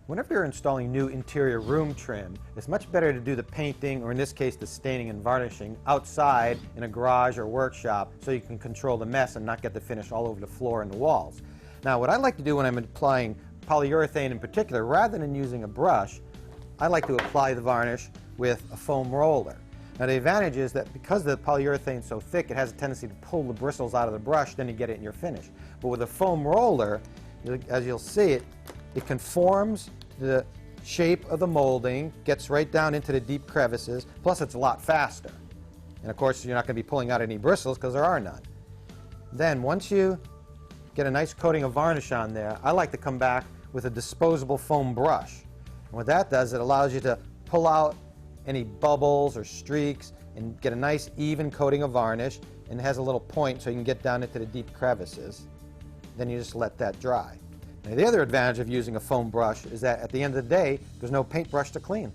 Whenever you're installing new interior room trim, it's much better to do the painting, or in this case the staining and varnishing, outside in a garage or workshop so you can control the mess and not get the finish all over the floor and the walls. Now what I like to do when I'm applying polyurethane in particular, rather than using a brush, I like to apply the varnish with a foam roller. Now the advantage is that because the polyurethane is so thick, it has a tendency to pull the bristles out of the brush, then you get it in your finish. But with a foam roller, as you'll see, it conforms to the shape of the molding, gets right down into the deep crevices, plus it's a lot faster. And of course you're not going to be pulling out any bristles because there are none. Then once you get a nice coating of varnish on there, I like to come back with a disposable foam brush. And what that does, it allows you to pull out any bubbles or streaks and get a nice even coating of varnish, and it has a little point so you can get down into the deep crevices. Then you just let that dry. Now, the other advantage of using a foam brush is that at the end of the day, there's no paintbrush to clean.